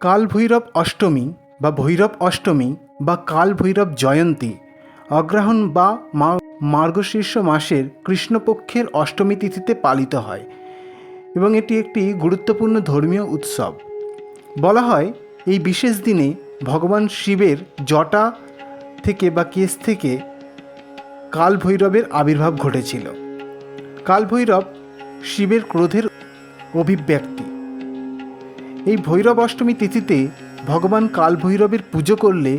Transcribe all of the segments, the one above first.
কাল ভৈরব অষ্টমী বা ভৈরব অষ্টমী বা কাল ভৈরব জয়ন্তী অগ্রহায়ণ বা মার্গশীর্ষ মাসের কৃষ্ণপক্ষের অষ্টমী তিথিতে পালিত হয় এবং এটি একটি গুরুত্বপূর্ণ ধর্মীয় উৎসব। বলা হয় এই বিশেষ দিনে ভগবান শিবের জটা থেকে বা কেশ থেকে কাল ভৈরবের আবির্ভাব ঘটেছিল। কাল ভৈরব শিবের ক্রোধের অভিব্যক্তি। এই ভৈরব অষ্টমী তিথিতে ভগবান কাল ভৈরবের পুজো করলে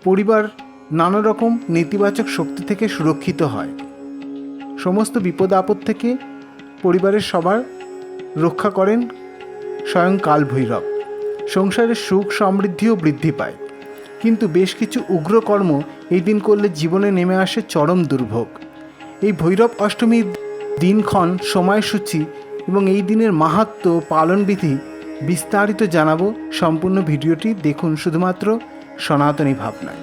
পরিবার নানা রকম নেতিবাচক শক্তি থেকে সুরক্ষিত হয়। সমস্ত বিপদ আপদ থেকে পরিবারের সবার রক্ষা করেন স্বয়ং কাল ভৈরব। সংসারের সুখ সমৃদ্ধিও বৃদ্ধি পায়। কিন্তু বেশ কিছু উগ্র কর্ম এই দিন করলে জীবনে নেমে আসে চরম দুর্ভোগ। এই ভৈরব অষ্টমীর দিনক্ষণ, সময়সূচি এবং এই দিনের মাহাত্ম্য পালনবিধি বিস্তারিত জানাবো। সম্পূর্ণ ভিডিওটি দেখুন শুধুমাত্র সনাতনী ভাবনায়।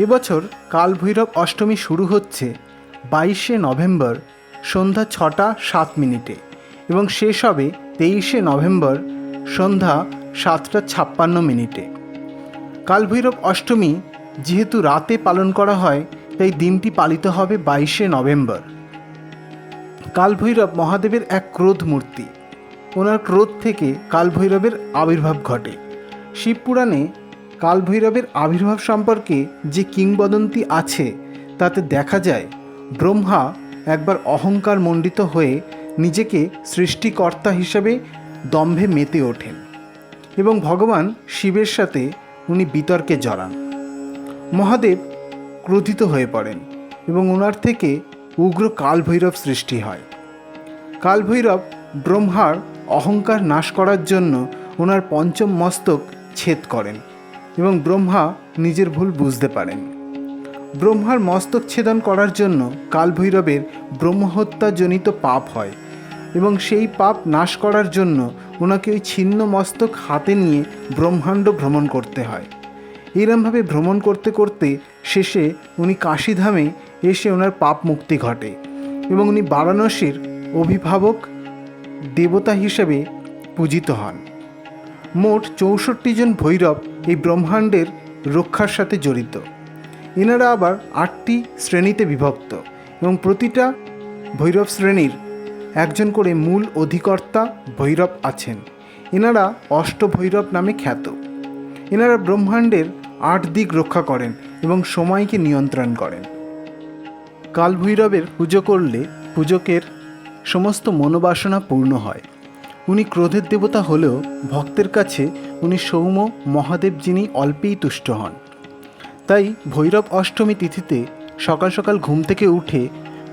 এবছর কাল ভৈরব অষ্টমী শুরু হচ্ছে 22শে নভেম্বর সন্ধ্যা 6টা 7 মিনিটে এবং শেষ হবে 23শে নভেম্বর সন্ধ্যা 7টা 56 মিনিটে। কাল ভৈরব অষ্টমী যেহেতু রাতে পালন করা হয় তাই দিনটি পালিত হবে 22শে নভেম্বর। কাল ভৈরব মহাদেবের এক ক্রোধ মূর্তি। ওনার ক্রোধ থেকে কাল ভৈরবের আবির্ভাব ঘটে। শিবপুরাণে কাল ভৈরবের আবির্ভাব সম্পর্কে যে কিংবদন্তি আছে তাতে দেখা যায় ব্রহ্মা একবার অহংকার মণ্ডিত হয়ে নিজেকে সৃষ্টিকর্তা হিসেবে দম্ভে মেতে ওঠেন এবং ভগবান শিবের সাথে উনি বিতর্কে জড়ান। মহাদেব ক্রোধিত হয়ে পড়েন এবং ওনার থেকে উগ্র কাল ভৈরব সৃষ্টি হয়। কাল ভৈরব ব্রহ্মার অহংকার নাশ করার জন্য ওনার পঞ্চম মস্তক ছেদ করেন এবং ব্রহ্মা নিজের ভুল বুঝতে পারেন। ব্রহ্মার মস্তক ছেদন করার জন্য কাল ভৈরবের ব্রহ্মহত্যাজনিত পাপ হয় এবং সেই পাপ নাশ করার জন্য ওনাকে ওই ছিন্ন মস্তক হাতে নিয়ে ব্রহ্মাণ্ড ভ্রমণ করতে হয়। এরমভাবে ভ্রমণ করতে করতে শেষে উনি কাশীধামে এসে ওনার পাপ মুক্তি ঘটে এবং উনি বারাণসীর অভিভাবক দেবতা হিসেবে পূজিত হন। মোট 64 জন ভৈরব এই ব্রহ্মাণ্ডের রক্ষার সাথে জড়িত। এনারা আবার 8টি শ্রেণীতে বিভক্ত এবং প্রতিটা ভৈরব শ্রেণীর একজন করে মূল অধিকর্তা ভৈরব আছেন। এনারা অষ্টভৈরব নামে খ্যাত। এনারা ব্রহ্মাণ্ডের 8 দিক রক্ষা করেন এবং সময়কে নিয়ন্ত্রণ করেন। কাল ভৈরবের পুজো করলে পূজকের সমস্ত মনোবাসনা পূর্ণ হয়। উনি ক্রোধের দেবতা হলেও ভক্তের কাছে উনি সৌম্য মহাদেব, যিনি অল্পেই তুষ্ট হন। তাই ভৈরব অষ্টমী তিথিতে সকাল সকাল ঘুম থেকে উঠে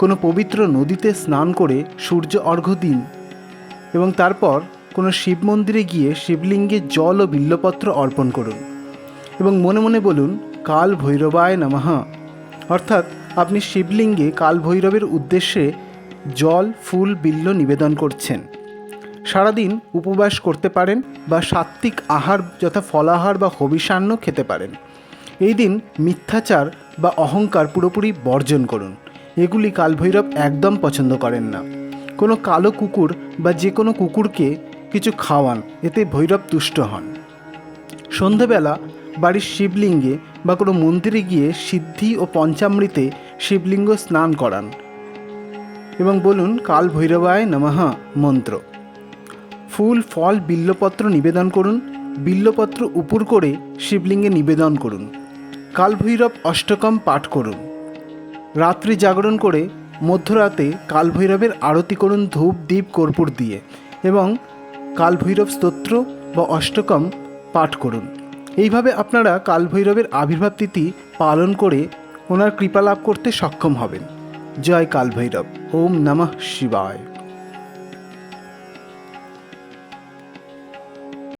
কোনো পবিত্র নদীতে স্নান করে সূর্য অর্ঘ্য দিন এবং তারপর কোনো শিব মন্দিরে গিয়ে শিবলিঙ্গে জল ও বিল্লপত্র অর্পণ করুন এবং মনে মনে বলুন কাল ভৈরবায় নমঃ। অর্থাৎ আপনি শিবলিঙ্গে কাল ভৈরবের উদ্দেশ্যে জল, ফুল, বিল্ল নিবেদন করছেন। সারাদিন উপবাস করতে পারেন বা সাত্ত্বিক আহার যথা ফলাহার বা হবিষান্ন খেতে পারেন। এই দিন মিথ্যাচার বা অহংকার পুরোপুরি বর্জন করুন। এগুলি কাল ভৈরব একদম পছন্দ করেন না। কোনো কালো কুকুর বা যে কোনো কুকুরকে কিছু খাওয়ান, এতে ভৈরব তুষ্ট হন। সন্ধেবেলা বাড়ির শিবলিঙ্গে বা কোনো মন্দিরে গিয়ে সিদ্ধি ও পঞ্চামৃতে শিবলিঙ্গ স্নান করান এবং বলুন কাল ভৈরবায় নমঃ মন্ত্র। ফুল, ফল, বিল্লপত্র নিবেদন করুন। বিল্লপত্র উপর করে শিবলিঙ্গে নিবেদন করুন। কাল ভৈরব অষ্টকম পাঠ করুন। রাত্রি জাগরণ করে মধ্যরাতে কাল ভৈরবের আরতি করুন ধূপ, দীপ, কর্পূর দিয়ে এবং কাল ভৈরব স্তোত্র বা অষ্টকম পাঠ করুন। এইভাবে আপনারা কাল ভৈরবের আবির্ভাব তিথি পালন করে ওনার কৃপা লাভ করতে সক্ষম হবেন। জয় কাল ভৈরব। ওম নমঃ শিবায়।